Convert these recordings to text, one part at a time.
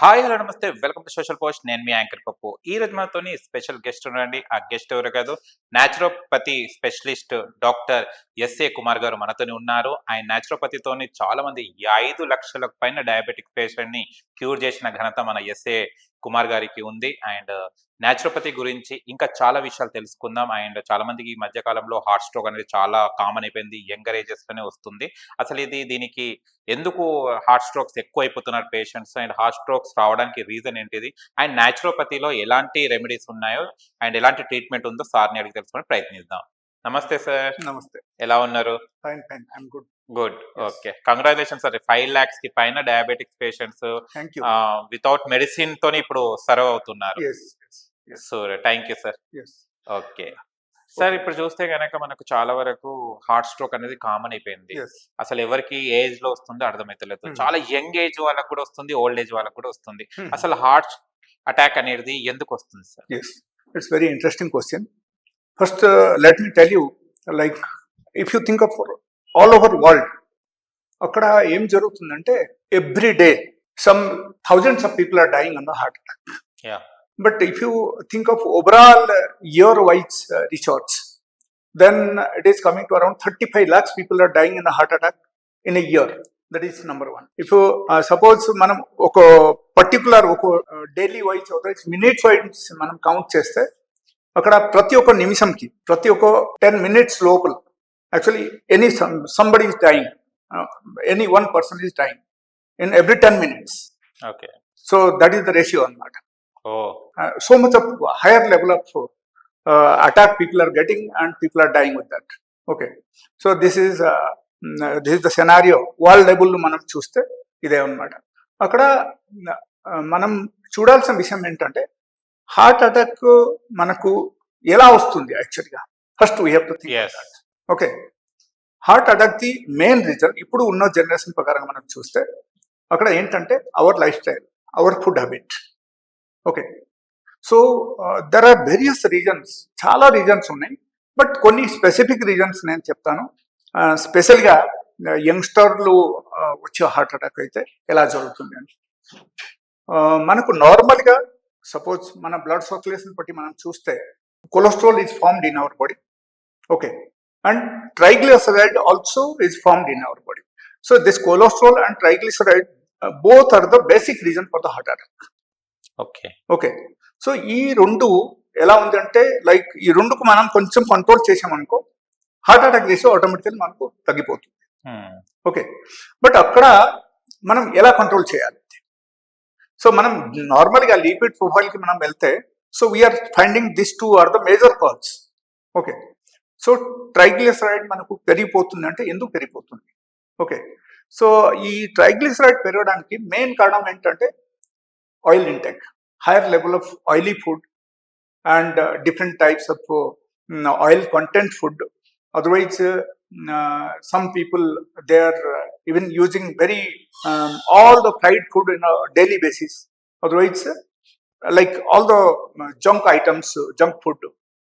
Hi hello నమస్తే welcome to social post. నేను మీ యాంకర్ పప్పు. ఈ రోజు మనతోని స్పెషల్ గెస్ట్ ఉన్నారండి. ఆ గెస్ట్ ఎవరో కాదు, naturopathy specialist doctor S A Kumar గారు మనతోని ఉన్నారు. ఆయన న్యాచురోపతితోని చాలా మంది 5 లక్షలకు పైన డయాబెటిక్ పేషెంట్ ని క్యూర్ చేసిన ఘనత మన ఎస్ఏ కుమార్ గారికి ఉంది. అండ్ న్యాచురోపతి గురించి ఇంకా చాలా విషయాలు తెలుసుకుందాం. అండ్ చాలా మందికి ఈ మధ్య కాలంలో హార్ట్ స్ట్రోక్ అనేది చాలా కామన్ అయిపోయింది. యంగర్ ఏజెస్ లోనే వస్తుంది. అసలు దీనికి ఎందుకు హార్ట్ స్ట్రోక్స్ ఎక్కువైపోతున్నారు పేషెంట్స్, అండ్ హార్ట్ స్ట్రోక్స్ రావడానికి రీజన్ ఏంటిది, అండ్ న్యాచురోపతిలో ఎలాంటి రెమెడీస్ ఉన్నాయో అండ్ ఎలాంటి ట్రీట్మెంట్ ఉందో సార్ని అడిగి తెలుసుకొని ప్రయత్నిద్దాం. నమస్తే సార్. నమస్తే. ఎలా ఉన్నారు? Fine fine I'm good. Good. Okay, congratulation sir. 5 lakhs కి పైన diabetics patients thank you. Without medicine తోని ఇప్పుడు సర్వ్ అవుతున్నారు. Yes yes so thank you sir. Yes. Okay sir, ఇప్పుడు చూస్తే గనక మనకు చాలా వరకు హార్ట్ స్ట్రోక్ అనేది కామన్ అయిపోయింది. ఎస్. అసలు ఎవరికి ఏజ్ లో వస్తుందో అర్థమైతలేదు. Hmm. చాలా యంగ్ ఏజ్ వాళ్ళకు కూడా వస్తుంది, ఓల్డ్ ఏజ్ వాళ్ళకు కూడా వస్తుంది. Hmm. అసలు హార్ట్ అటాక్ అనేది ఎందుకు వస్తుంది sir? Yes, it's very interesting question. First let me tell you, like if you think of all over world, అక్కడ ఏం జరుగుతుందంటే every day some thousands of people are dying on the heart attack. Yeah. But if you think of overall year-wise research, then it is coming to around 35 lakhs people are dying in a heart attack in a year. That is number one. If you suppose మనం ఒక particular ఒక daily wise minute wise మనం count చేస్తే అక్కడ ప్రతి ఒక్క నిమిషంకి ప్రతి ఒక్క 10 minutes లోపల actually somebody is dying, any one person is dying in every 10 minutes. Okay. So that is the ratio అన్నమాట. Oh. So much of higher level of attack people are getting and people are dying with that. Okay, so this is the scenario. World level మనం చూస్తే ఇదే అన్నమాట. అక్కడ మనం చూడాల్సిన విషయం ఏంటంటే హార్ట్ అటాక్ మనకు ఎలా వస్తుంది యాక్చువల్గా. First we have to think. Yes. Okay, heart attack the main reason ఇప్పుడు ఉన్న జనరేషన్ ప్రకారం మనం చూస్తే అక్కడ ఏంటంటే our life style, our food habit. Okay, so there are various reasons, చాలా రీజన్స్ ఉన్నాయి. బట్ కొన్ని స్పెసిఫిక్ రీజన్స్ నేను చెప్తాను. స్పెషల్గా యంగ్స్టర్లు వచ్చే హార్ట్ అటాక్ అయితే ఎలా జరుగుతుంది అని. మనకు నార్మల్గా సపోజ్ మన బ్లడ్ సర్క్యులేషన్ బట్టి మనం చూస్తే cholesterol is formed in our body. Okay, and triglyceride also is formed in our body. So this cholesterol and triglyceride both are the basic reason for the heart attack. Okay okay, so ఈ రెండు ఎలా ఉందంటే like ఈ రెండుకు మనం కొంచెం control చేసామనుకో heart attack ratio automatical మనకు తగ్గిపోతుంది. ఓకే, బట్ అక్కడ మనం ఎలా కంట్రోల్ చేయాలి? సో మనం నార్మల్గా లిపిడ్ ప్రొఫైల్కి మనం వెళ్తే so we're finding this two are the major cause. Okay, so triglyceride మనకు పెరిగిపోతుంది అంటే ఎందుకు పెరిగిపోతుంది? ఓకే, సో ఈ ట్రైగ్లిసరైడ్ పెరగడానికి మెయిన్ కారణం ఏంటంటే oil intake, higher level of oily food and different types of oil content food. Otherwise some people they are even using very all the fried food in a daily basis. Otherwise like all the junk items, junk food,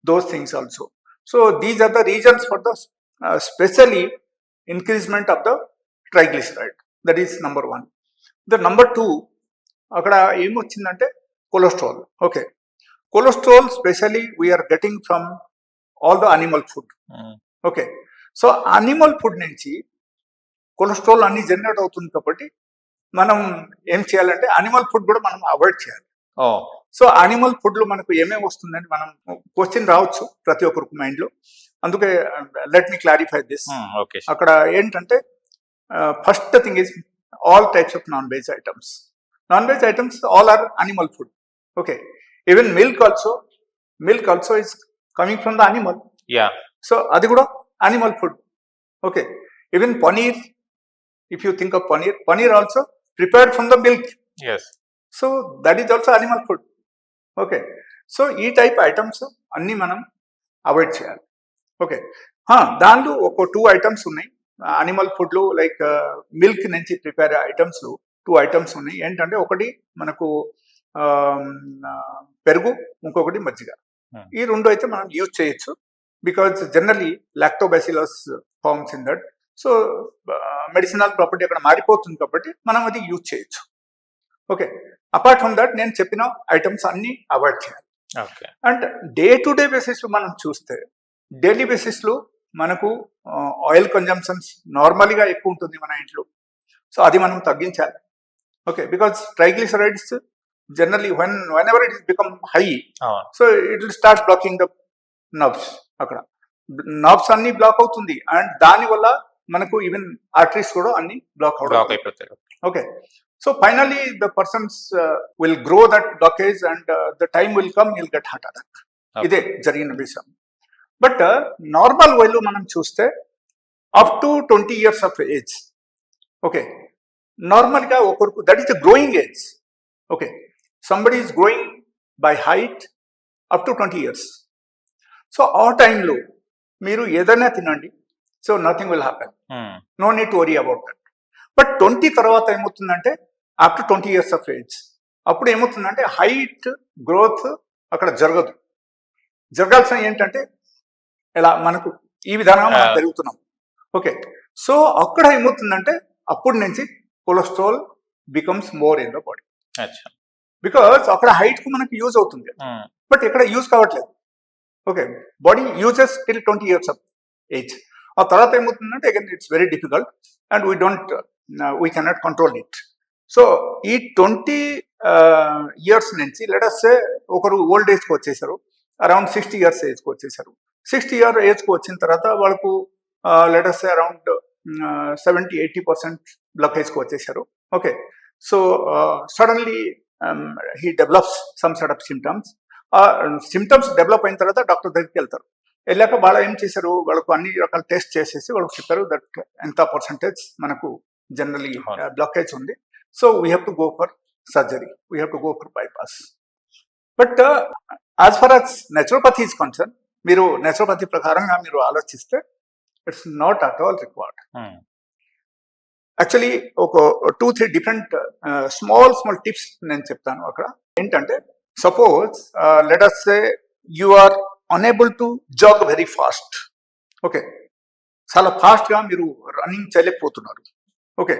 those things also. So these are the reasons for the specially increasement of the triglyceride. That is number one. The number two, అక్కడ ఏమొచ్చిందంటే cholesterol. Okay, cholesterol specially we are getting from all the animal food. Okay, so animal food నుంచి cholesterol అన్ని generate అవుతుంది కాబట్టి మనం ఏం చేయాలంటే animal food కూడా మనం అవాయిడ్ చేయాలి. సో అనిమల్ ఫుడ్లో మనకు ఏమేమి వస్తుందని మనం క్వశ్చన్ రావచ్చు ప్రతి ఒక్కరికి మైండ్లో. అందుకే లెట్ మీ క్లారిఫై దిస్. అక్కడ ఏంటంటే first thing is all types of non veg items. Non-veg items all are animal food. Okay, even milk also is coming from the animal. Yeah. So adi kuda animal food. Okay, even paneer, if you think of paneer also prepared from the milk. Yes. So that is also animal food. Okay, so ee type items anni manam avoid cheyali. Okay, దానిలో ఒక 2 items ఉన్నాయి animal ఫుడ్లో. Like milk నుంచి prepare items 2 items ఉన్నాయి. ఏంటంటే ఒకటి మనకు పెరుగు, ఇంకొకటి మజ్జిగ. ఈ రెండు అయితే మనం యూజ్ చేయొచ్చు because generally lactobacillus forms in that. So medicinal property అక్కడ మారిపోతుంది కాబట్టి మనం అది యూజ్ చేయొచ్చు. ఓకే, అపార్ట్ ఫ్రమ్ దట్ నేను చెప్పిన ఐటమ్స్ అన్ని అవాయిడ్ చేయాలి. Okay. And day to day basis మనం చూస్తే డైలీ బేసిస్లో మనకు ఆయిల్ కన్జంప్షన్స్ నార్మల్గా ఎక్కువ ఉంటుంది మన ఇంట్లో. సో అది మనం తగ్గించాలి. Okay, because triglycerides generally whenever it is become high, so it will start blocking the nerves. అక్కడ నర్వ్స్ అన్ని బ్లాక్ అవుతుంది అండ్ దానివల్ల మనకు ఈవెన్ ఆర్టరీస్ కూడా అన్ని బ్లాక్ అయిపోతాయి. Okay, so finally the persons will grow that blockage and the time will come will get heart attack. ఇదే జరిగిన విషయం. బట్ నార్మల్ వేలో మనం చూస్తే up to 20 years of age, okay, నార్మల్గా ఒకరికి that is the growing age. Okay, somebody is growing by height up to 20 years. So ఆ టైంలో మీరు ఏదైనా తినండి, so nothing will happen, no need to worry about that. But 20 తర్వాత ఏమవుతుందంటే after 20 years of age అప్పుడు ఏమవుతుందంటే హైట్ గ్రోత్ అక్కడ జరగదు. జరగాల్సిన ఏంటంటే ఇలా మనకు ఈ విధానంగా మనం పెరుగుతున్నాం. ఓకే, సో అక్కడ ఏమవుతుందంటే అప్పటి నుంచి cholesterol becomes more in the body. Because అక్కడ హైట్ కు మనకు యూజ్ అవుతుంది, బట్ ఇక్కడ యూజ్ కావట్లేదు. Okay, body uses till 20 years of age. ఆ తర్వాత ఏమవుతుందంటే again it's very difficult and we cannot control it. So ఈ 20 years నుంచి లెటస్ సే ఒకరు ఓల్డ్ ఏజ్కి వచ్చేసారు, అరౌండ్ 60 years ఏజ్కి వచ్చేసారు. 60 years ఏజ్కి వచ్చిన తర్వాత వాళ్ళకు లెటస్ సే అరౌండ్ 70-80% బ్లాకేజ్కి వచ్చేసారు. Okay, so suddenly he develops some sort of symptoms. Symptoms develop అయిన తర్వాత డాక్టర్ దగ్గరికి వెళ్తారు. వెళ్ళాక వాళ్ళు ఏం చేశారు, వాళ్ళకు అన్ని రకాల టెస్ట్ చేసేసి వాళ్ళకి చెప్పారు దట్ ఎంత పర్సంటేజ్ మనకు జనరలీ బ్లాకేజ్ ఉంది, so we have to go for surgery, we have to go for bypass. But as far as naturopathy is concern, మీరు నెచురోపతి ప్రకారంగా మీరు ఆలోచిస్తే it's not at all required. Actually ఒక 2-3 different small tips నేను చెప్తాను. అక్కడ ఏంటంటే suppose let us say you are unable to jog very fast. Okay, చాలా ఫాస్ట్గా మీరు రన్నింగ్ చేయలేకపోతున్నారు. Okay,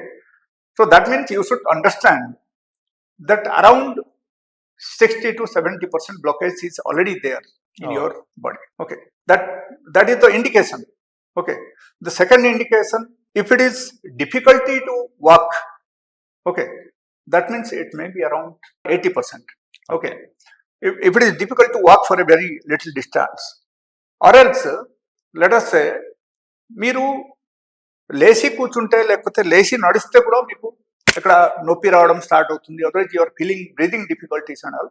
so that means you should understand that around 60-70% blockage is already there in your body. Okay, that is the indication. Okay, the second indication, if it is difficulty to walk, okay, that means it may be around 80%. Okay, if it is difficult to walk for a very little distance, or else let us say మీరు లేచి కూర్చుంటే లేకపోతే లేచి నడిస్తే కూడా మీకు ఇక్కడ నొప్పి రావడం స్టార్ట్ అవుతుంది, otherwise your feeling breathing difficulties and all.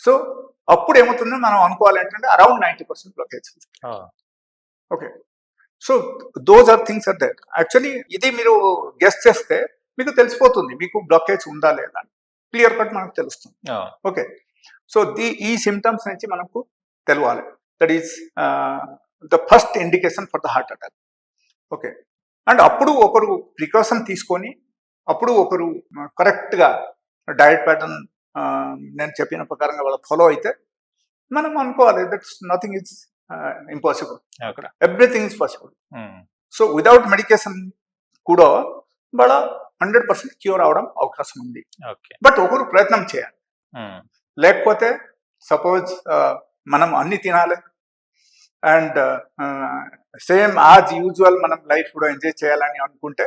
So అప్పుడు ఏమవుతుందో మనం అనుకోవాలి ఏంటంటే around 90% blockage. Okay, so those are things are there. Actually ఇది మీరు గెస్ చేస్తే మీకు తెలిసిపోతుంది మీకు బ్లాకేజ్ ఉందా లేదా, క్లియర్ కట్ మనకు తెలుస్తుంది. ఓకే, సో ఈ సిమ్టమ్స్ నుంచి మనకు తెలవాలి. That is the first indication for the heart attack. Okay, and అప్పుడు ఒకరు ప్రికాషన్ తీసుకొని అప్పుడు ఒకరు కరెక్ట్గా డయట్ ప్యాటర్న్ నేను చెప్పిన ప్రకారంగా వాళ్ళు ఫాలో అయితే మనం అనుకోవాలి దట్స్ నథింగ్ ఈజ్ ఇంపాసిబుల్, అక్కడ everything is possible. So without medication కూడా వాళ్ళ 100% క్యూర్ అవడం అవకాశం ఉంది. బట్ ఒకరు ప్రయత్నం చేయాలి. లేకపోతే సపోజ్ మనం అన్ని తినాలి అండ్ సేమ్ యాజ్ యూజువల్ మనం లైఫ్ కూడా ఎంజాయ్ చేయాలని అనుకుంటే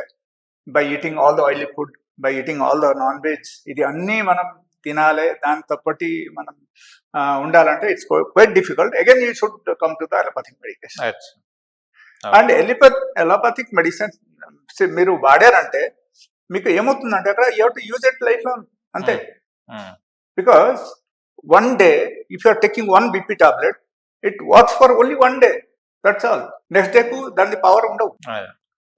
by eating all the oily food, by eating all the non veg, ఇది అన్నీ మనం తినాలి, దాని తప్పటి మనం ఉండాలంటే it's quite difficult. Again you should come to the allopathic medication. And allopathic medicine మీరు వాడారంటే మీకు ఏమవుతుందంటే అక్కడ you have to use it life long అంతే. Because one day if you are taking 1 BP tablet it works for only 1 day, that's all. Next డేకు దాని power ఉండవు.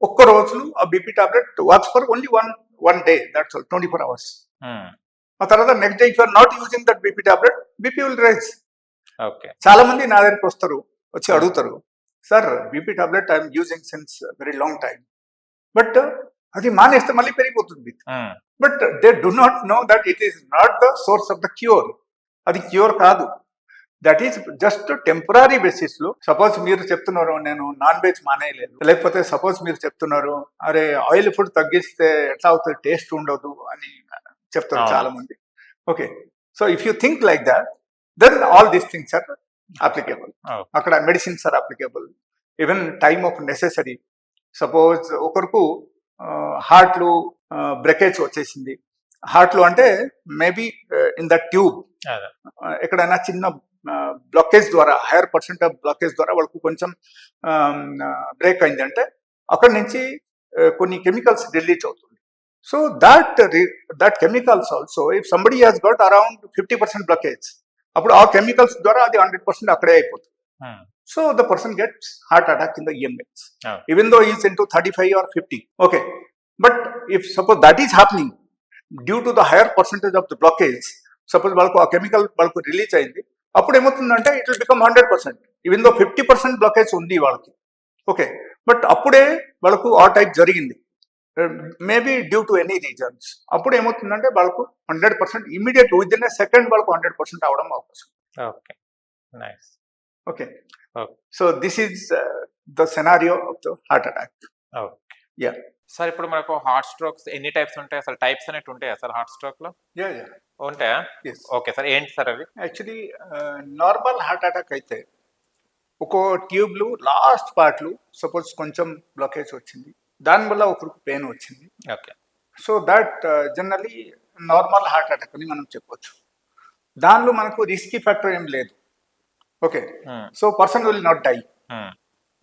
ఒక్క రోజులు ఆ BP tablet works for only one day, that's all, 24 hours. ఆ తర్వాత next day if you are not using that BP tablet BP will rise. చాలా మంది నా దగ్గరికి వస్తారు, వచ్చి అడుగుతారు, sir BP tablet I'm using since very long time, but అది మానేస్తే మళ్ళీ పెరిగిపోతుంది. But they do not know that it is not the source of the cure. అది క్యూర్ కాదు, that is just temporary basis లో. సపోజ్ మీరు చెప్తున్నారు నేను నాన్ వెజ్ మానేయలేదు, లేకపోతే సపోజ్ మీరు చెప్తున్నారు అరే ఆయిల్ ఫుడ్ తగ్గిస్తే ఎట్లా అవుతుంది, టేస్ట్ ఉండదు అని చెప్తారు చాలా మంది. Okay, so if you think like that, then all these things are applicable. అక్కడ medicines are applicable, even time of necessary. Suppose ఒకరికి హార్ట్లో బ్రేకేజ్ వచ్చేసింది, హార్ట్లో అంటే మేబీ ఇన్ ద ట్యూబ్ ఎక్కడైనా చిన్న బ్లాకేజ్ ద్వారా, హైయర్ పర్సెంట్ ఆఫ్ బ్లాకేజ్ ద్వారా వాళ్ళకు కొంచెం బ్రేక్ అయిందంటే అక్కడి నుంచి కొన్ని కెమికల్స్ రిలీజ్ అవుతుంది. So that chemicals also, if somebody has got around 50% blockage, అప్పుడు ఆ కెమికల్స్ ద్వారా అది 100% అక్కడే అయిపోతుంది. So the person gets heart attack in the young age, even though is into 35 or 50. Okay, but if suppose that is happening due to the higher percentage of the blockage, suppose వాళ్ళకు ఆ chemical వాళ్ళకు release అయింది, అప్పుడు ఏమవుతుందంటే it will become 100%, even though 50% blockage ఉంది వాళ్ళకి. Okay, but అప్పుడే వాళ్ళకు ఆ టైప్ జరిగింది, maybe due to any reasons. అప్పుడు ఏమవుతుందంటే వాళ్ళకు 100% immediate with in a second వాళ్ళకు 100% అవడం అవకాశం. Okay, nice. Okay, so this is the scenario of the heart attack. Okay, yeah sir ఇప్పుడు మనకు హార్ట్ స్ట్రోక్స్ ఎన్ని టైప్స్ ఉంటాయి, అసలు టైప్స్ అనేవి ఉంటాయా సార్ హార్ట్ స్ట్రోక్ లో? యా ఉంటాయా? yes. ఓకే సార్, ఏంటి సార్ అవి? యాక్చువల్లీ నార్మల్ హార్ట్ అటాక్ అయితే ఒక ట్యూబ్లు లాస్ట్ పార్ట్లు సపోజ్ కొంచెం బ్లాకేజ్ వచ్చింది, దానివల్ల ఒకరికి పెయిన్ వచ్చింది. Okay, so that generally normal heart attack అని మనం చెప్పొచ్చు. దానిలో మనకు రిస్కీ ఫ్యాక్టర్ ఏం లేదు. Okay, so person will not die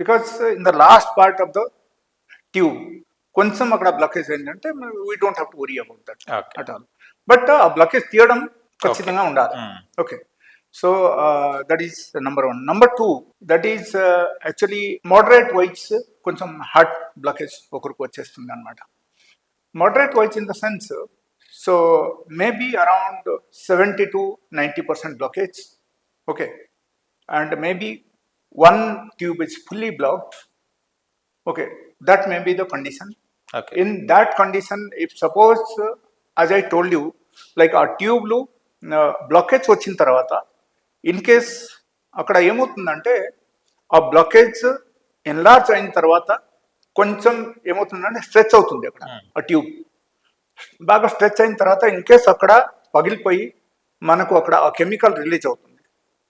because in the last part of the tube కొంచెం అక్కడ బ్లాకేజ్ అయిందంటే we don't have to worry about that at all. But ఆ బ్లాకేజ్ తీయడం ఖచ్చితంగా ఉండాలి. Okay, so that is number 1. Number 2, that is actually moderate wise కొంచెం heart blockage ఒకరికి వచ్చేస్తుంది అనమాట. Moderate wise in the sense, so maybe around 70 to 90% blockage. Okay, and maybe one tube is fully blocked. Okay, that may be the condition. Okay. In that condition, if suppose, as I told you, like a tube lo blockage వచ్చిన తర్వాత in case అక్కడ ఏమవుతుందంటే ఆ blockage enlarge అయిన తర్వాత కొంచెం ఏమవుతుందంటే stretch అవుతుంది అక్కడ ఆ ట్యూబ్ బాగా స్ట్రెచ్ అయిన తర్వాత ఇన్ కేస్ అక్కడ పగిలిపోయి మనకు అక్కడ ఆ కెమికల్ రిలీజ్ అవుతుంది.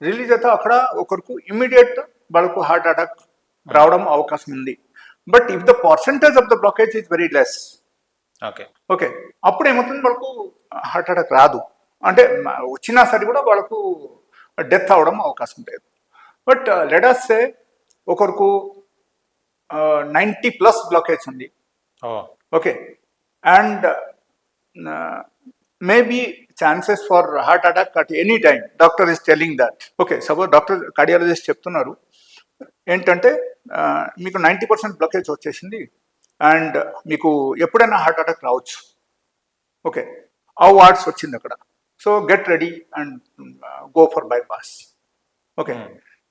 రిలీజ్ అయితే అక్కడ ఒకరికి ఇమ్మీడియట్ వాళ్ళకు హార్ట్ అటాక్ రావడం అవకాశం ఉంది. But if the percentage of the blockage is very less, okay, అప్పుడు ఏమవుతుంది వాళ్ళకు హార్ట్ అటాక్ రాదు, అంటే వచ్చినా సరే కూడా వాళ్ళకు డెత్ అవడం అవకాశం లేదు. బట్ లెట్ us సే ఒకరికి 90+ బ్లాకేజ్ ఉంది. Okay, and maybe chances for heart attack at any time, doctor is telling that. Okay, suppose doctor cardiologist చెప్తున్నారు ఏంటంటే మీకు 90% బ్లాకేజ్ వచ్చేసింది అండ్ మీకు ఎప్పుడైనా హార్ట్ అటాక్ రావచ్చు. ఓకే, ఆ వార్డ్స్ వచ్చింది అక్కడ, so get ready and go for bypass. Okay,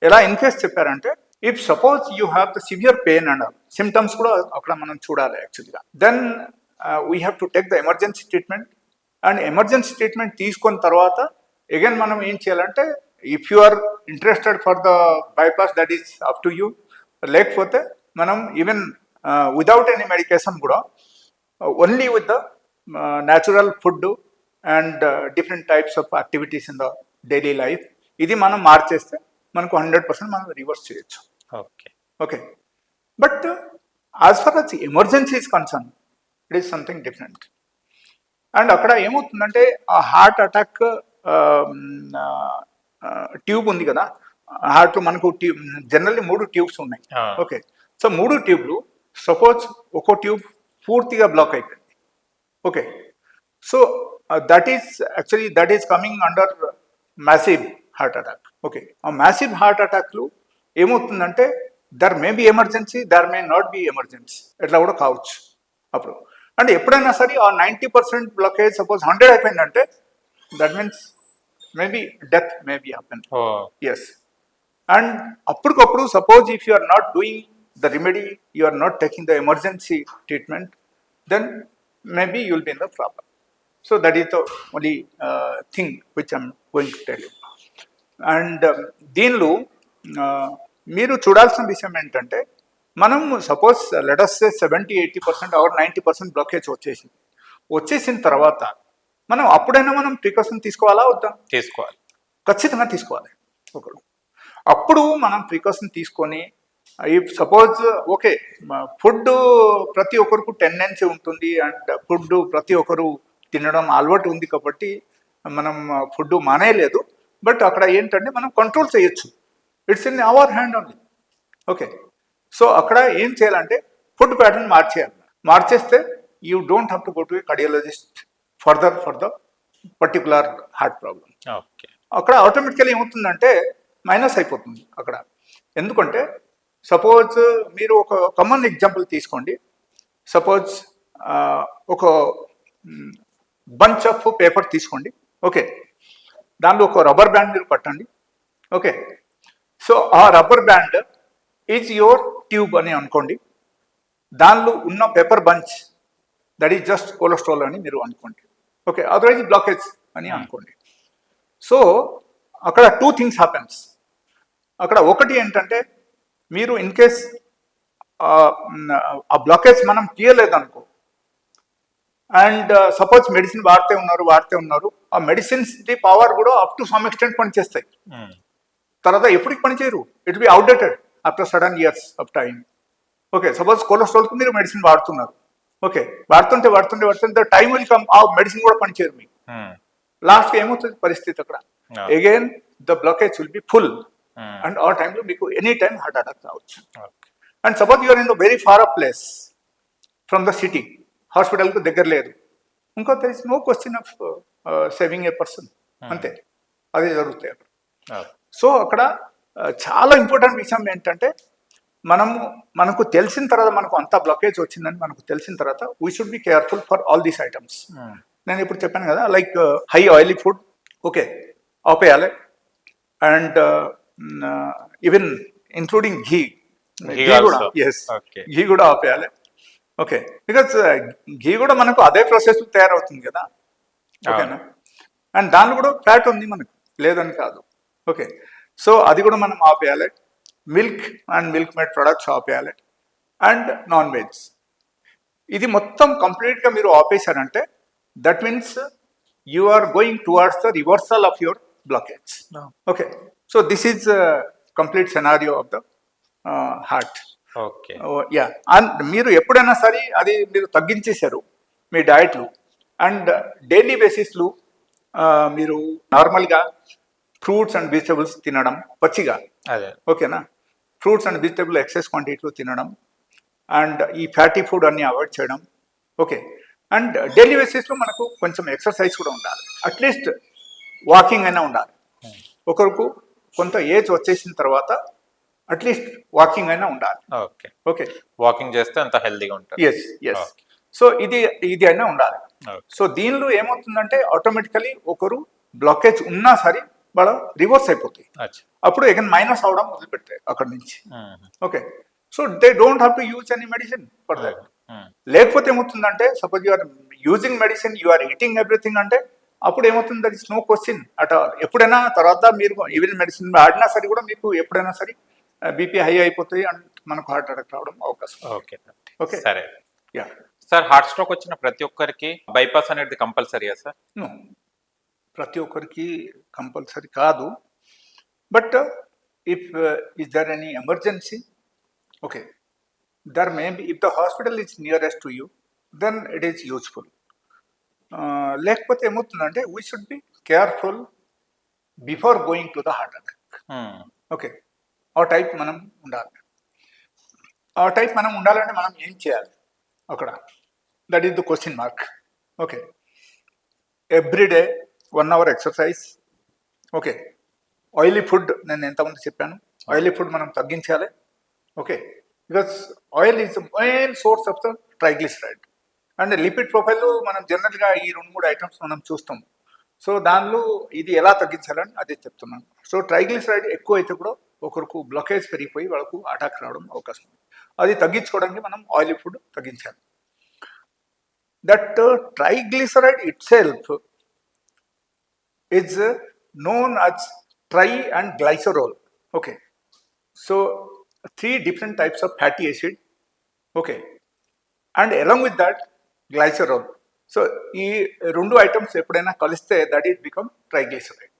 ఎలా ఇన్ కేస్ చెప్పారంటే if suppose you have the severe pain and symptoms కూడా అక్కడ మనం చూడాలి యాక్చువల్గా, then we have to take the emergency treatment. And emergency treatment తీసుకున్న తర్వాత అగైన్ మనం ఏం చేయాలంటే if you are interested for the bypass that is up to you, లేకపోతే మనం ఈవెన్ విదౌట్ ఎనీ మెడికేషన్ కూడా only with the natural food and different types of activities in the daily life ఇది మనం మార్చేస్తే మనకు 100% మనం రివర్స్ చేయొచ్చు. Okay, okay, but as far as emergency is concern it is something different. And అక్కడ ఏమవుతుందంటే ఆ హార్ట్ అటాక్ ట్యూబ్ ఉంది కదా, హార్ట్లో మనకు జనరల్లీ 3 ట్యూబ్స్ ఉన్నాయి. ఓకే, సో 3 ట్యూబ్లు సపోజ్ ఒక ట్యూబ్ పూర్తిగా బ్లాక్ అయిపోయింది. Okay, so that is coming under massive heart attack. Okay, ఆ మ్యాసివ్ హార్ట్ అటాక్లు ఏమవుతుందంటే there may be emergency, there may not be emergency, ఎట్లా కూడా కావచ్చు అప్పుడు. అంటే ఎప్పుడైనా సరే ఆ 90% బ్లాకేజ్ సపోజ్ 100 అయిపోయిందంటే that means maybe death may be happen. Yes, and అప్పటికప్పుడు suppose if you are not doing the remedy, you are not taking the emergency treatment, then maybe you will be in the problem. So that is the only thing which I'm going to tell you. And దీనిలో మీరు చూడాల్సిన విషయం ఏంటంటే మనం suppose let us say 70-80% or 90% blockage వచ్చేసిన తర్వాత మనం అప్పుడైనా మనం ప్రికాషన్ తీసుకోవాలా వద్దా? తీసుకోవాలి. ఖచ్చితంగా తీసుకోవాలి ఒకరు. అప్పుడు మనం ప్రికాషన్ తీసుకొని ఇఫ్ సపోజ్ ఓకే ఫుడ్ ప్రతి ఒక్కరికి టెండెన్సీ ఉంటుంది అండ్ ఫుడ్ ప్రతి ఒక్కరు తినడం అలవాటు ఉంది కాబట్టి మనం ఫుడ్ మానేయలేదు. బట్ అక్కడ ఏంటంటే మనం కంట్రోల్ చేయొచ్చు. It's in our hand only. Okay, so అక్కడ ఏం చేయాలంటే ఫుడ్ ప్యాటర్న్ మార్చేయాలి. మార్చేస్తే you don't have to go to a cardiologist for the particular heart problem. Okay. అక్కడ ఆటోమేటికల్లీ ఏమవుతుందంటే మైనస్ అయిపోతుంది అక్కడ. ఎందుకంటే సపోజ్ మీరు ఒక కామన్ ఎగ్జాంపుల్ తీసుకోండి. సపోజ్ ఒక బంచ్ ఆఫ్ పేపర్ తీసుకోండి. ఓకే, దానిలో ఒక రబ్బర్ బ్యాండ్ మీరు పట్టండి. ఓకే, సో ఆ rubber band is your tube అని అనుకోండి. దానిలో ఉన్న paper bunch that is just cholesterol అని మీరు అనుకోండి. ఓకే, అదర్వైజ్ బ్లాకేజ్ అని అనుకోండి. సో అక్కడ 2 things హ్యాపెన్స్. అక్కడ ఒకటి ఏంటంటే మీరు ఇన్ కేస్ ఆ బ్లాకేజ్ మనం తీయలేదనుకో అండ్ సపోజ్ మెడిసిన్ వాడుతూ ఉన్నారు, ఆ మెడిసిన్స్ ది పవర్ కూడా అప్ టు సమ్ ఎక్స్టెంట్ పనిచేస్తాయి. తర్వాత ఎప్పటికి పనిచేయరు, it be outdated after certain years of time. Okay, suppose కొలెస్ట్రాల్కి మీరు మెడిసిన్ వాడుతున్నారు. ఓకే, వాడుతుంటే టైం విల్ కమ్, ఆ మెడిసిన్ కూడా పనిచేయరు మీకు. లాస్ట్కి ఏమవుతుంది పరిస్థితి అక్కడ? Again the blockage will be full and ఆ టైంలో మీకు ఎనీ టైం హార్ట్ అటాక్ రావచ్చు. And suppose you're in the very far off place from the city, హాస్పిటల్కు దగ్గర లేదు, ఇంకో there is no question of saving a person. అంతే, అదే జరుగుతాయి అక్కడ. సో అక్కడ చాలా ఇంపార్టెంట్ విషయం ఏంటంటే మనకు తెలిసిన తర్వాత, మనకు అంత బ్లాకేజ్ వచ్చిందని మనకు తెలిసిన తర్వాత we should be careful for all these items. నేను ఇప్పుడు చెప్పాను కదా, like high oily food okay ఆపేయాలి. అండ్ ఈవెన్ ఇంక్లూడింగ్ ఘీ కూడా, ఎస్, ఘీ కూడా ఆపేయాలి. ఓకే, బికాస్ ఘీ కూడా మనకు అదే ప్రాసెస్ తయారవుతుంది కదా. ఓకేనా, అండ్ దానిలో కూడా ఫ్యాట్ ఉంది మనకు, లేదని కాదు. ఓకే, సో అది కూడా మనం ఆపేయాలి. Milk and milk made products ఆపేయాలి. అండ్ నాన్ వెజ్, ఇది మొత్తం కంప్లీట్గా మీరు ఆపేశారంటే that means you are going towards the reversal of your blockage. Okay, so this is complete scenario of the heart. Okay, yeah, and మీరు ఎప్పుడైనా సరే అది మీరు తగ్గించేశారు మీ డయట్లు అండ్ డైలీ బేసిస్లు మీరు నార్మల్గా ఫ్రూట్స్ అండ్ వెజిటబుల్స్ తినడం పచ్చిగా, ఓకేనా, ఫ్రూట్స్ అండ్ వెజిటబుల్ ఎక్సెస్ క్వాంటిటీలో తినడం అండ్ ఈ ఫ్యాటీ ఫుడ్ అన్ని అవాయిడ్ చేయడం. ఓకే, అండ్ డైలీ బేసిస్లో మనకు కొంచెం ఎక్సర్సైజ్ కూడా ఉండాలి. అట్లీస్ట్ వాకింగ్ అయినా ఉండాలి. ఒకరికి కొంత ఏజ్ వచ్చేసిన తర్వాత అట్లీస్ట్ వాకింగ్ అయినా ఉండాలి. ఓకే, ఓకే, వాకింగ్ చేస్తే అంత హెల్దీగా ఉంటుంది. ఎస్ ఎస్, సో ఇది అయినా ఉండాలి. సో దీనిలో ఏమవుతుందంటే ఆటోమేటికలీ ఒకరు బ్లాకేజ్ ఉన్నా సరే వాళ్ళ రివర్స్ అయిపోతాయి. అప్పుడు ఎగన్ మైనస్ అవడం మొదలుపెడతాయి అక్కడ నుంచి. Okay, so they don't have to use any medicine for that. లేకపోతే ఏమవుతుందంటే suppose you are using medicine, you are eating everything అంటే అప్పుడు ఏమవుతుంది, that is no question at all. ఎప్పుడైనా తర్వాత మీరు ఈవెన్ మెడిసిన్ ఆడినా సరే కూడా మీకు ఎప్పుడైనా సరే బీపీ హై అయిపోతాయి అండ్ మనకు హార్ట్ అటాక్ రావడం అవకాశం. ఓకే ఓకే, సరే. యా సార్, హార్ట్ స్ట్రోక్ వచ్చిన ప్రతి ఒక్కరికి బైపాస్ అనేది కంపల్సరీయా సార్? ప్రతి ఒక్కరికి కంపల్సరీ కాదు. But if is there any emergency, okay, there may be, if the hospital is nearest to you then it is useful. లేకపోతే ఏమవుతుందంటే we should be careful before going to the heart attack. Okay, ఆ type మనం ఉండాలి. ఆ type మనం ఉండాలంటే మనం ఏం చేయాలి అక్కడ? That is the question mark. Okay, everyday 1 hour exercise. Okay, oily food నేను ఎంతమంది చెప్పాను, ఆయిలీ ఫుడ్ మనం తగ్గించాలి. Okay, because oil is the main source of the triglyceride. And lipid profile మనం జనరల్గా ఈ 2-3 ఐటమ్స్ మనం చూస్తాం. సో దానిలో ఇది ఎలా తగ్గించాలని అదే చెప్తున్నాను. సో ట్రైగ్లిసరైడ్ ఎక్కువ అయితే కూడా ఒకరికి బ్లాకేజ్ పెరిగిపోయి వాళ్ళకు అటాక్ రావడం అవకాశం ఉంది. అది తగ్గించుకోవడానికి మనం ఆయిలీ ఫుడ్ తగ్గించాలి. That triglyceride it self is known as tri and glycerol. Okay, so 3 different types of fatty acid. Okay, and along with that glycerol. So ఈ రెండు ఐటమ్స్ ఎప్పుడైనా కలిస్తే that is become triglyceride.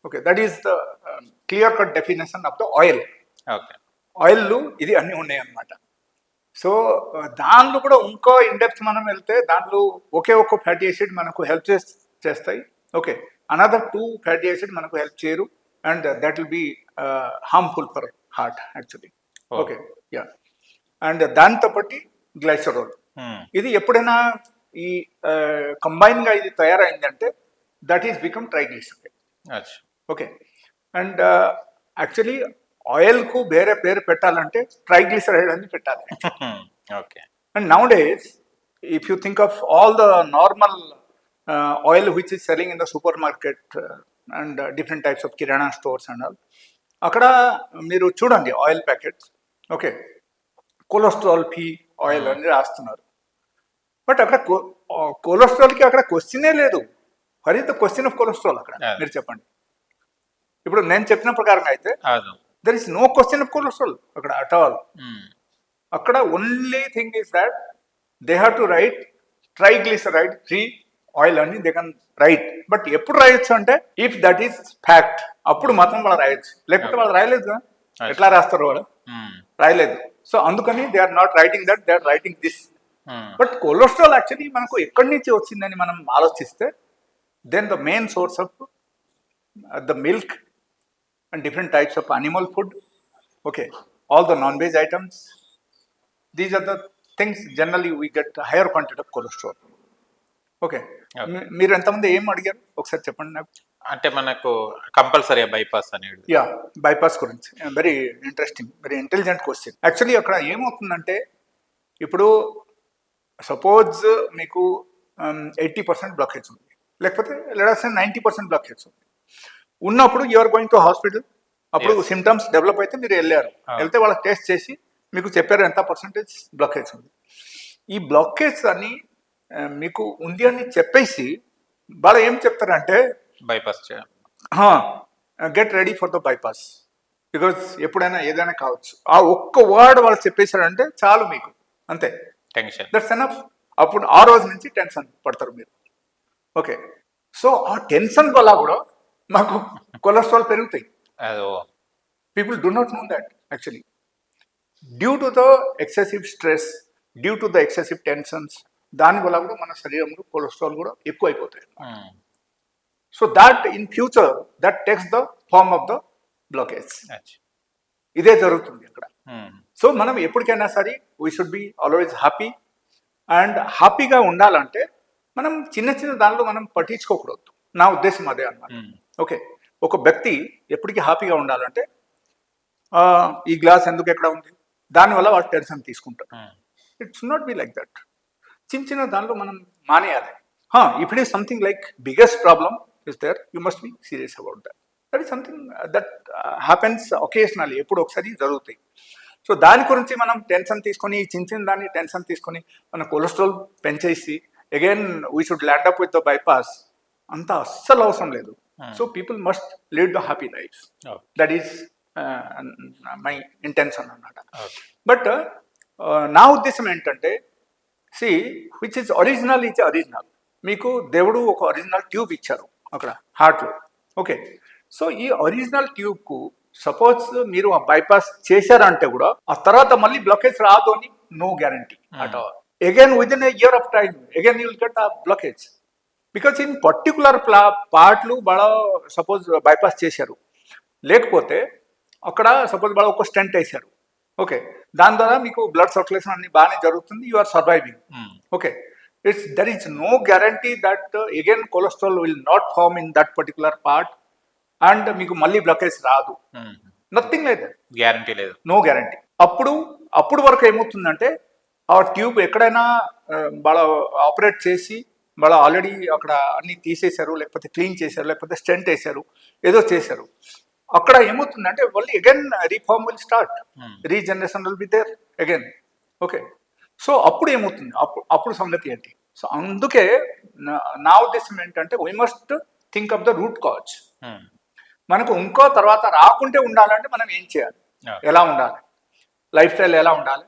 Okay, that is the clear cut definition of the oil. Okay. Oil ఇది అన్నీ ఉన్నాయి అన్నమాట. So దాంట్లో కూడా ఇంకో ఇండెప్త్ మనం వెళ్తే దాంట్లో ఒకే ఒక్క ఫ్యాటీ యాసిడ్ మనకు హెల్ప్ చేస్తాయి. ఓకే, అనదర్ 2 ఫ్యాటీ యాసిడ్ మనకు హెల్ప్ చేయరు, and that will be harmful for heart actually. Okay, yeah. And దాంతో పాటు గ్లైసరాల్, ఇది ఎప్పుడైనా ఈ కంబైన్గా ఇది తయారైందంటే that is become triglyceride. Okay, and actually ఆయిల్కు వేరే పేరు పెట్టాలంటే ట్రైగ్లిసరైడ్ అని పెట్టాలి. Okay. And now days if you think of all the normal oil which is selling in the super market and different types of kirana stores and all, అక్కడ మీరు చూడండి oil packets. Okay, cholesterol free oil అని రాస్తున్నారు. But అక్కడ కొలెస్ట్రాల్కి అక్కడ క్వశ్చనే లేదు. Where is the question of cholesterol అక్కడ? మీరు చెప్పండి. ఇప్పుడు నేను చెప్పిన ప్రకారం అయితే there is no question of cholesterol అక్కడ అట్ ఆల్. అక్కడ only thing is that they have to write triglyceride free oil అని దే కెన్ రైట్. బట్ ఎప్పుడు రాయొచ్చు అంటే ఇఫ్ దట్ ఈస్ ఫ్యాక్ట్, అప్పుడు మాత్రం వాళ్ళు రాయొచ్చు. లేకపోతే వాళ్ళు రాయలేదు కదా, ఎట్లా రాస్తారు వాళ్ళు? రాయలేదు. సో అందుకని they are not writing that, they are writing this. But cholesterol actually మనకు ఎక్కడి నుంచి వచ్చిందని మనం ఆలోచిస్తే then the main source of the milk and different types of animal food. Okay, all the non-veg items, these are the things generally we get a higher quantity of cholesterol. Okay, మీరు ఎంతమంది ఏం అడిగారు ఒకసారి చెప్పండి నాకు. అంటే మనకు compulsory bypass అనేది. యా, బైపాస్ గురించి very interesting, very intelligent question. Actually అక్కడ ఏమవుతుందంటే ఇప్పుడు సపోజ్ మీకు 80% బ్లాకేజ్ ఉంది, లేకపోతే లెట్స్ సే 90% బ్లాకేజ్ ఉంది. ఉన్నప్పుడు యూఆర్ గోయింగ్ టు హాస్పిటల్. అప్పుడు సిమ్టమ్స్ డెవలప్ అయితే మీరు వెళ్ళారు, వెళ్తే వాళ్ళకి టెస్ట్ చేసి మీకు చెప్పారు ఎంత పర్సెంటేజ్ బ్లాకేజ్ ఉంది. ఈ బ్లాకేజ్ అని మీకు ఉంది అని చెప్పేసి వాళ్ళు ఏం చెప్తారంటే bypass get ready for the bypass, because ఎప్పుడైనా ఏదైనా కావచ్చు. ఆ ఒక్క వర్డ్ వాళ్ళు చెప్పేశారంటే చాలు మీకు, అంతే, టెన్షన్, దట్స్ ఎనఫ్. అప్పుడు ఆ రోజు నుంచి టెన్షన్ పడతారు మీరు. ఓకే, సో ఆ టెన్షన్ వల్ల కూడా మాకు కొలెస్ట్రాల్ పెరుగుతాయి. People do not know that actually. Due to the excessive stress, due to the excessive tensions, దానివల్ల కూడా మన శరీరంలో కొలెస్ట్రాల్ కూడా ఎక్కువ అయిపోతాయి. So that in future that takes the form of the blockage. ఇదే జరుగుతుంది అక్కడ. సో మనం ఎప్పటికైనా సరే we should be always happy. And హ్యాపీగా ఉండాలంటే మనం చిన్న చిన్న దానిలో మనం పట్టించుకోకూడదు. నా ఉద్దేశం అదే అన్నమాట. ఓకే, ఒక వ్యక్తి ఎప్పటికీ హ్యాపీగా ఉండాలంటే ఈ గ్లాస్ ఎందుకు ఎక్కడ ఉంది, దానివల్ల వాళ్ళు టెన్షన్ తీసుకుంటారు. It's not be like that. చిన్న చిన్న దానిలో మనం మానేయాలి. If it is something like biggest problem is there, you must be serious about that. That is something that happens occasionally, ఎప్పుడు ఒకసారి జరుగుతాయి. సో దాని గురించి మనం టెన్షన్ తీసుకొని, చిన్న చిన్న దాన్ని టెన్షన్ తీసుకొని మన కొలెస్ట్రాల్ పెంచేసి again we should land up with the bypass, అంత అస్సలు అవసరం లేదు. So people must lead the happy life. That is my intention అన్నమాట. బట్ నా ఉద్దేశం ఏంటంటే, see which is original is original. మీకు దేవుడు ఒక ఒరిజినల్ ట్యూబ్ ఇచ్చారు అక్కడ హార్ట్లో. ఓకే, సో ఈ ఒరిజినల్ ట్యూబ్కు సపోజ్ మీరు ఆ బైపాస్ చేశారంటే కూడా ఆ తర్వాత మళ్ళీ బ్లాకేజ్ రాదు అని no guarantee at all. Again within a year of time again you will get a blockage. Because in particular పార్ట్లు బాగా సపోజ్ బైపాస్ చేశారు, లేకపోతే అక్కడ సపోజ్ బాగా ఒక స్టెంట్ వేశారు. ఓకే, దాని ద్వారా మీకు బ్లడ్ సర్క్యులేషన్ అన్ని బాగానే జరుగుతుంది, you are surviving. Okay, there is no guarantee that again cholesterol will not form in that particular part and మీకు మళ్ళీ బ్లాకేజ్ రాదు. నథింగ్ లైక్ దట్, గ్యారంటీ లేదు, నో గ్యారంటీ. అప్పుడు వరకు ఏమవుతుందంటే ఆ ట్యూబ్ ఎక్కడైనా బాగా ఆపరేట్ చేసి వాళ్ళు ఆల్రెడీ అక్కడ అన్ని తీసేశారు, లేకపోతే క్లీన్ చేశారు, లేకపోతే స్టెంట్ వేశారు, ఏదో చేశారు. అక్కడ ఏమవుతుందంటే మళ్ళీ again reform will start, regeneration will be there again. Okay, so అప్పుడు ఏమవుతుంది, అప్పుడు సంగతి ఏంటి? సో అందుకే నా ఉద్దేశం ఏంటంటే we must think of the root cause. మనకు ఇంకో తర్వాత రాకుంటే ఉండాలంటే మనం ఏం చేయాలి, ఎలా ఉండాలి, లైఫ్ స్టైల్ ఎలా ఉండాలి,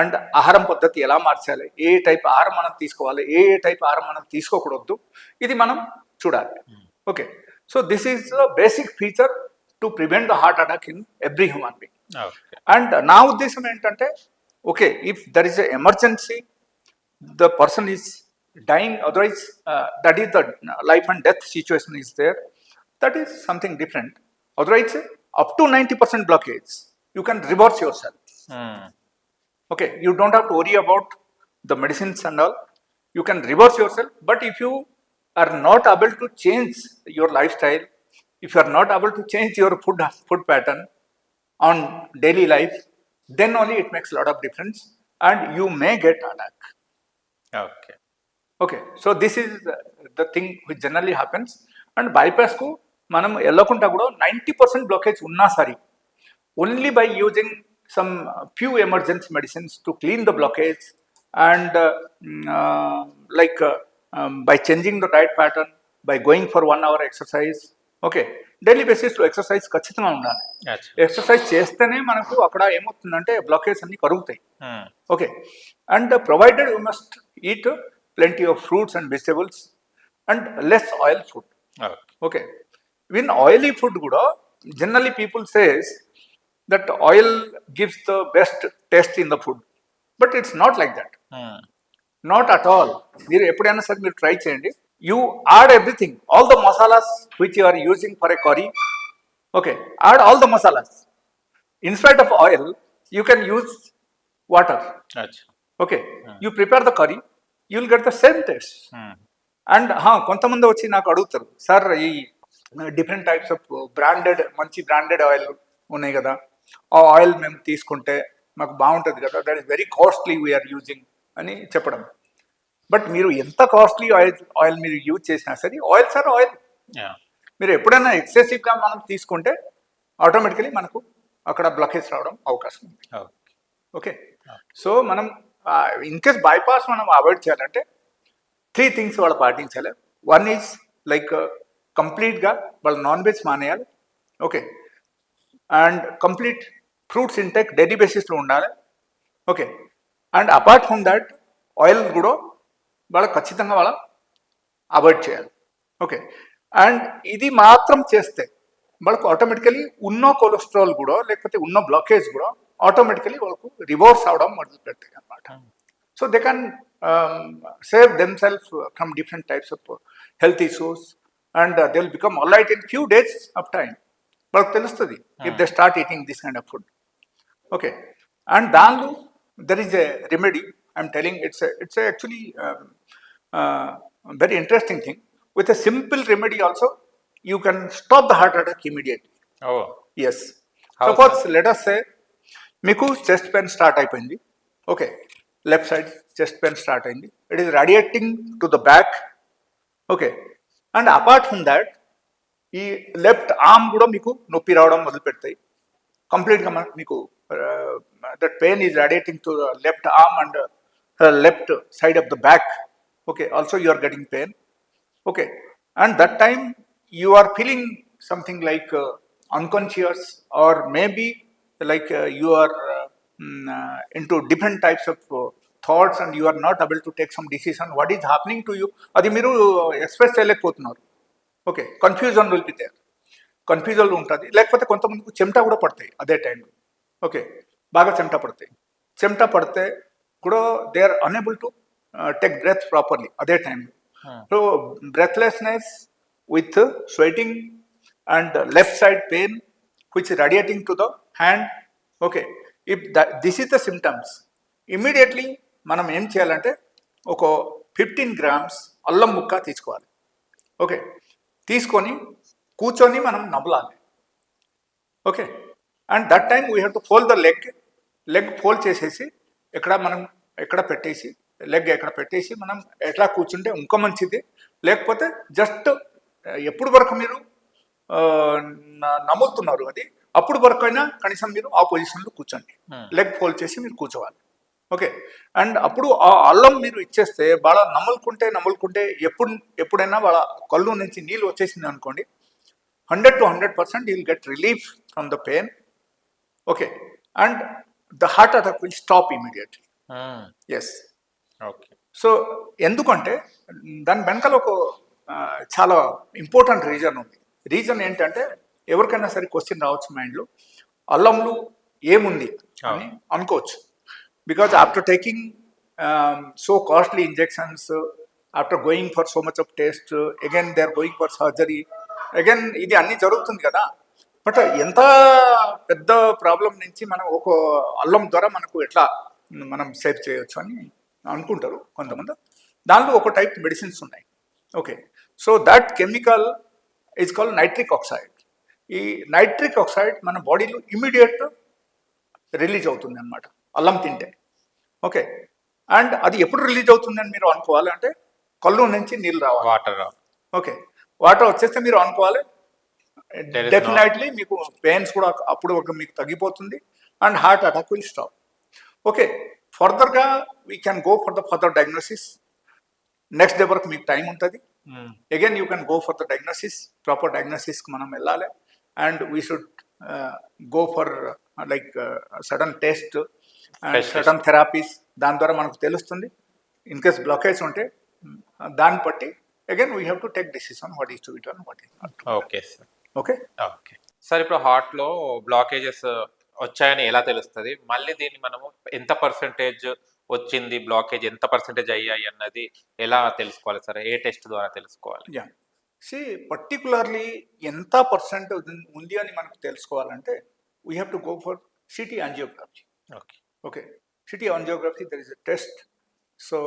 అండ్ ఆహారం పద్ధతి ఎలా మార్చాలి, ఏ టైప్ ఆహారం మనం తీసుకోవాలి, ఏ టైప్ ఆహారం మనం తీసుకోకూడదు, ఇది మనం చూడాలి. Okay, so this is the basic feature to prevent the heart attack in every human being. And నా ఉద్దేశం ఏంటంటే, okay, if there is a emergency, the person is dying, otherwise that is the life and death situation is there, that is something different. Otherwise up to 90% blockage you can reverse yourself. Okay, you don't have to worry about the medicines and all, you can reverse yourself. But if you are not able to change your lifestyle, if you are not able to change your food pattern on daily life, then only it makes a lot of difference and you may get attack. Okay, so this is the thing which generally happens. And బైపాస్కు మనం వెళ్ళకుండా కూడా 90% blockage ఉన్నా సరే, only by using some few emergency medicines to clean the blockage and like by changing the diet pattern, by going for 1 hour exercise. Okay, daily బేసిస్లో exercise ఖచ్చితంగా ఉండాలి. Exercise చేస్తేనే మనకు అక్కడ ఏమవుతుందంటే బ్లాకేజ్ అన్ని కరుగుతాయి. Okay, and provided you must eat plenty of fruits and vegetables and less oil food. Okay, when oily food kuda generally people says that oil gives the best taste in the food, but it's not like that. Not at all. Meer eppudaina sir meer try cheyandi, you add everything, all the masalas which you are using for a curry. Okay, add all the masalas. Instead of oil you can use water. Okay, you prepare the curry, you will get the same taste. And కొంతమంది వచ్చి నాకు అడుగుతారు, సార్ ఈ different types of branded, మంచి branded oil ఉన్నాయి కదా, ఆ ఆయిల్ మేము తీసుకుంటే మాకు బాగుంటుంది కదా, that is very costly we're using అని చెప్పడం. బట్ మీరు ఎంత కాస్ట్లీ ఆయిల్ మీరు యూజ్ చేసినా సరే, ఆయిల్ సార్ ఆయిల్. మీరు ఎప్పుడైనా ఎక్సెసివ్గా మనం తీసుకుంటే ఆటోమేటికలీ మనకు అక్కడ బ్లాకేజ్ రావడం అవకాశం ఉంది. ఓకే, సో మనం ఇన్ కేస్ బైపాస్ మనం అవాయిడ్ చేయాలంటే 3 things వాళ్ళు పాటించాలి. 1 ఈజ్ లైక్ కంప్లీట్గా వాళ్ళు నాన్ వెజ్ మానేయాలి. Okay, and complete fruits intake daily బేసిస్లో ఉండాలి. Okay, and apart from that oil కూడా వాళ్ళు ఖచ్చితంగా వాళ్ళ అవాయిడ్ చేయాలి. ఓకే, అండ్ ఇది మాత్రం చేస్తే వాళ్ళకు ఆటోమేటికలీ ఉన్న కొలెస్ట్రాల్ కూడా, లేకపోతే ఉన్న బ్లాకేజ్ కూడా ఆటోమేటికలీ వాళ్ళకు రివర్స్ అవడం మొదలు పెడతాయి అన్నమాట. So they can save themselves from different types of health issues and they will become all right in few days of time. వాళ్ళకి తెలుస్తుంది if they start eating this kind of food. Okay, and దానిలో there is a remedy. I'm telling it's actually very interesting thing. With a simple remedy also, you can stop the heart attack immediately. Oh. Yes. Suppose, let us say, మీకు chest pain start అయిపోయింది. Okay, left side chest pain start అయింది. It is radiating to the back. Okay, and apart from that ఈ left arm కూడా మీకు నొప్పి రావడం మొదలు పెడతాయి. కంప్లీట్గా మీకు that pain is radiating to the left arm and left side of the back. Okay, also you are getting pain. Okay, and that time you are feeling something like unconscious, or maybe like you are into different types of thoughts and you are not able to take some decision. What is happening to you? Adi meeru express cheyaleకపోతున్నారు. Okay, confusion will be there. Confusion ఉంటుంది. లేకపోతే కొంతమందికి చెమట కూడా పడతాయి అదే టైంలో. Okay, బాగా చెమట పడతాయి. చెమట పడితే కూడా they are unable to take breath properly at that time. So breathlessness with sweating and left side pain which is radiating to the hand. Okay, if this is the symptoms, immediately మనం ఏం చేయాలంటే ఒక 15 grams అల్లం ముక్క తీసుకోవాలి. Okay, తీసుకొని కూర్చొని మనం నమలాలి. Okay, and that time we have to fold the leg fold చేసేసి ఎక్కడ పెట్టేసి లెగ్ ఎక్కడ పెట్టేసి మనం ఎట్లా కూర్చుంటే ఇంకా మంచిది. లేకపోతే జస్ట్ ఎప్పుడు వరకు మీరు నమ్ముతున్నారు అది అప్పుడు వరకు అయినా కనీసం మీరు ఆ పొజిషన్లో కూర్చోండి, లెగ్ ఫోల్డ్ చేసి మీరు కూర్చోవాలి. ఓకే, అండ్ అప్పుడు ఆ అల్లం మీరు ఇచ్చేస్తే బాగా నమ్ముకుంటే ఎప్పుడైనా వాళ్ళ కళ్ళు నుంచి నీళ్ళు వచ్చేసింది అనుకోండి, 100 to 100% you will get relief from the pain. Okay, and the heart attack will stop immediately. Yes. Okay. So ఎందుకంటే దాని వెనకాల ఒక చాలా ఇంపార్టెంట్ రీజన్ ఉంది. రీజన్ ఏంటంటే ఎవరికైనా సరే క్వశ్చన్ రావచ్చు మైండ్లో, అల్లంలో ఏముంది అని అనుకోవచ్చు. Because after taking so costly injections, after going for so much of test, again they are going for surgery, again ఇది అన్నీ జరుగుతుంది కదా. బట్ ఎంత పెద్ద ప్రాబ్లం నుంచి మనం ఒక అల్లం ద్వారా మనకు ఎట్లా మనం సేవ్ చేయొచ్చు అని అనుకుంటారు కొంతమంది. దానిలో ఒక టైప్ మెడిసిన్స్ ఉన్నాయి. Okay, so that chemical is called nitric oxide. ఈ నైట్రిక్ ఆక్సైడ్ మన బాడీలో ఇమీడియట్ రిలీజ్ అవుతుంది అనమాట అల్లం తింటే. ఓకే, అండ్ అది ఎప్పుడు రిలీజ్ అవుతుందని మీరు అనుకోవాలి అంటే కళ్ళు నుంచి నీళ్ళు రావాలి, వాటర్. ఓకే, వాటర్ వచ్చేస్తే మీరు అనుకోవాలి There is డెఫినెట్లీ మీకు పెయిన్స్ కూడా అప్పుడు ఒక మీకు తగ్గిపోతుంది and heart attack will stop. Okay, ఫర్దర్గా we can go for the further diagnosis. Next day వరకు మీకు టైం ఉంటుంది. Again you can go for the diagnosis, proper డయాగ్నోసిస్కి మనం వెళ్ళాలి. And we should go for like sudden test and sudden therapies. దాని ద్వారా మనకు తెలుస్తుంది. ఇన్ కేస్ బ్లాకేజ్ ఉంటే దాన్ని బట్టి again we have to take decision what is to be done, what is not. Okay sir. Okay. Okay sir, ఇప్పుడు హార్ట్లో blockages వచ్చాయని ఎలా తెలుస్తుంది? మళ్ళీ దీన్ని మనము ఎంత పర్సెంటేజ్ వచ్చింది, బ్లాకేజ్ ఎంత పర్సెంటేజ్ అయ్యాయి అన్నది ఎలా తెలుసుకోవాలి సార్? ఏ టెస్ట్ ద్వారా తెలుసుకోవాలి? యా, సి పర్టికులర్లీ ఎంత పర్సెంట్ ఉంది అని మనకు తెలుసుకోవాలంటే we have to go for CT angiography. Okay. Okay, CT angiography there is a test. So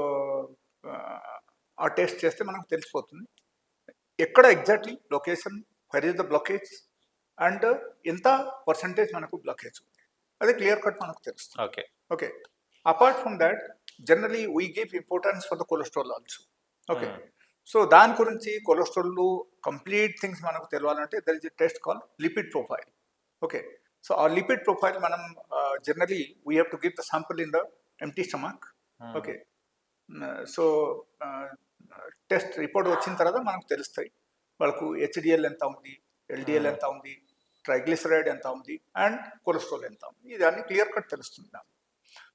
ఆ టెస్ట్ చేస్తే మనకు తెలిసిపోతుంది ఎక్కడ exactly location, where is the blockage and ఎంత పర్సంటేజ్ మనకు బ్లాకేజ్ ఉంది, అది క్లియర్ కట్ మనకు తెలుస్తుంది. Okay. Okay, apart from that generally we give importance for the cholesterol also. Okay, so దాని గురించి కొలెస్ట్రాల్ కంప్లీట్ థింగ్స్ మనకు తెలియాలంటే there is a test call lipid profile. Okay, so uh lipid profile మనం generally we have to give the sample in the empty stomach. Okay, so test report వచ్చిన తర్వాత మనకు తెలుస్తాయి వాళ్ళకు హెచ్డిఎల్ ఎంత ఉంది, ఎల్డిఎల్ ఎంత ఉంది, ట్రైగ్లిసరైడ్ ఎంత ఉంది అండ్ కొలెస్ట్రాల్ ఎంత ఉంది, ఇది అన్ని క్లియర్ కట్ తెలుస్తుంది నాకు.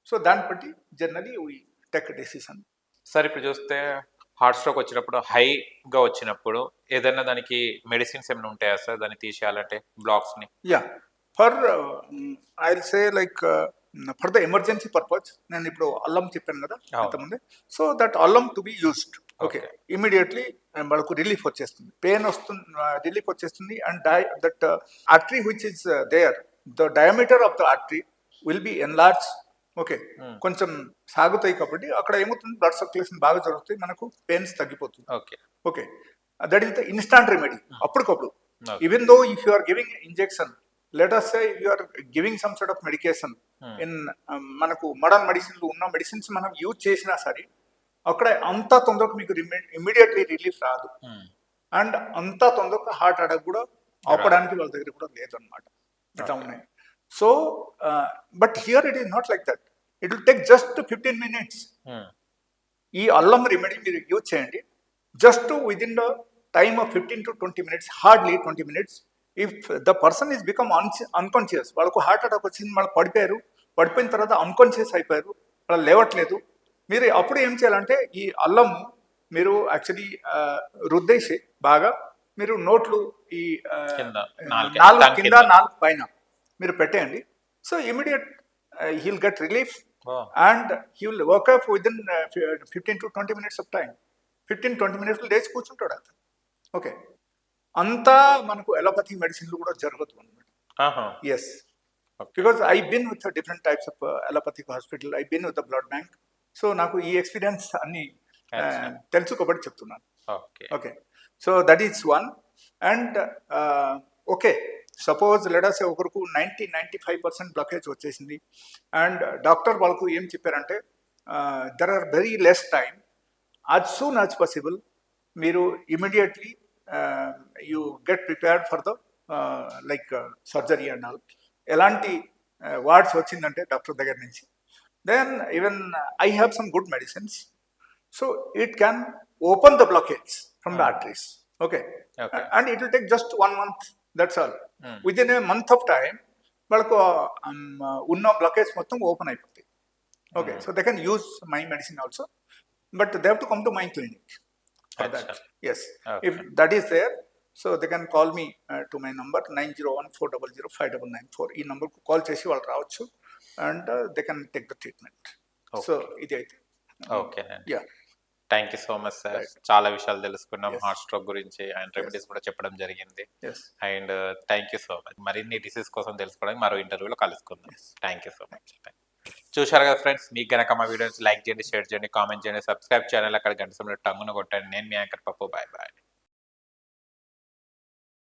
సో దాన్ని బట్టి generally we take decision. Sir, ఇప్పుడు చూస్తే హార్ట్ స్ట్రోక్ వచ్చినప్పుడు, హైగా వచ్చినప్పుడు ఏదైనా దానికి మెడిసిన్స్ ఏమైనా ఉంటాయా సార్ దాన్ని తీసేయాలంటే బ్లాక్స్ని? Yeah, for I will say like for the emergency purpose నేను ఇప్పుడు అల్లం చెప్పాను కదా అంతకుముందే, సో దట్ అల్లం to be used. Okay, immediately వాళ్ళకు రిలీఫ్ వచ్చేస్తుంది, పెయిన్ వస్తుంది, రిలీఫ్ వచ్చేస్తుంది. And that artery which is there, the diameter of the artery will be enlarge. Okay, కొంచెం సాగుతాయి కాబట్టి అక్కడ ఏమవుతుంది, బ్లడ్ సర్క్యులేషన్ బాగా జరుగుతుంది, మనకు పెయిన్స్ తగ్గిపోతుంది. Okay. Okay, that is the instant remedy అప్పటికప్పుడు. Even though if you are giving injection, let us say you are giving some sort of medication in మనకు మోడర్న్ మెడిసిన్లు ఉన్న మెడిసిన్స్ మనం యూజ్ చేసినా సరే అక్కడ అంత తొందరగా మీకు ఇమ్మీడియట్లీ రిలీఫ్ రాదు. అండ్ అంత తొందరగా హార్ట్ అటాక్ కూడా ఆపడానికి వాళ్ళ దగ్గర కూడా లేదు అనమాట, ఇట్లా ఉన్నాయి. So but here it is not like that, it will take just 15 minutes. ఈ అల్లం రెమెడీ మీరు యూజ్ చేయండి just within the time of 15 to 20 minutes, hardly 20 minutes. If the person is become unconscious, వాళ్ళకు హార్ట్ అటాక్ వచ్చింది, వాళ్ళు పడిపోయారు, పడిపోయిన తర్వాత అన్కాన్షియస్ అయిపోయారు, వాళ్ళు లేవట్లేదు, మీరు అప్పుడు ఏం చేయాలంటే ఈ అల్లం మీరు యాక్చువల్లీ రుద్దేసి బాగా మీరు నోట్లు ఈ 4 కింద 4 పైన మీరు పెట్టేయండి. So immediate he will get relief and he will work up within 15 to 20 minutes of time. 15-20 minutes లేచి కూర్చుంటాడు అతను. ఓకే, అంతా మనకు ఎలోపతి మెడిసిన్లు కూడా జరుగుతుంది అనమాట. Yes, because I been with different types of allopathic hospital, I been with the blood bank. So నాకు ఈ ఎక్స్పీరియన్స్ అన్ని తెలుసు కాబట్టి చెప్తున్నాను. Okay, so that is one. And okay, suppose let us say ఒకరికి 90-95% బ్లాకేజ్ వచ్చేసింది అండ్ డాక్టర్ వాళ్ళకు ఏం చెప్పారంటే there are very less time, as soon as possible మీరు immediately you get prepared for the like surgery and all. ఎలాంటి words వచ్చిందంటే doctor దగ్గర నుంచి, then even I have some good medicines, so it can open the blockage from the arteries. Okay, and it will take just 1 month, that's all. Within a month of time వాళ్ళకు ఉన్న blockage మొత్తం open అయిపోతాయి. Okay, so they can use my medicine also, but they have to come to my clinic for that. Acha. Yes, Okay. if that is there, so they can call me to my number 901-400-5994. ఈ number కు call చేసి వాళ్ళు రావచ్చు and they can take the treatment. So ఇది అయితే ఓకేనండి. yeah. Thank you so much sir. Right. చాలా విషయాలు తెలుసుకున్నాం Yes. హార్ట్ స్ట్రోక్ గురించి అండ్ రెమెడీస్ కూడా చెప్పడం జరిగింది. Yes. And thank you so much. మరిన్ని డిసీజ్ కోసం తెలుసుకోవడానికి మరో ఇంటర్వ్యూలో కలుసుకుందాం. Yes. Thank you so much. చూశారు కదా ఫ్రెండ్స్, మీకు గనక మా వీడియోస్ లైక్ చేయండి, షేర్ చేయండి, కామెంట్ చేయండి, సబ్స్క్రైబ్ ఛానల్ అక్కడ గంట సమయంలో టంగును కొట్టండి. నేను మీ యాంకర్ పప్పు. Bye bye.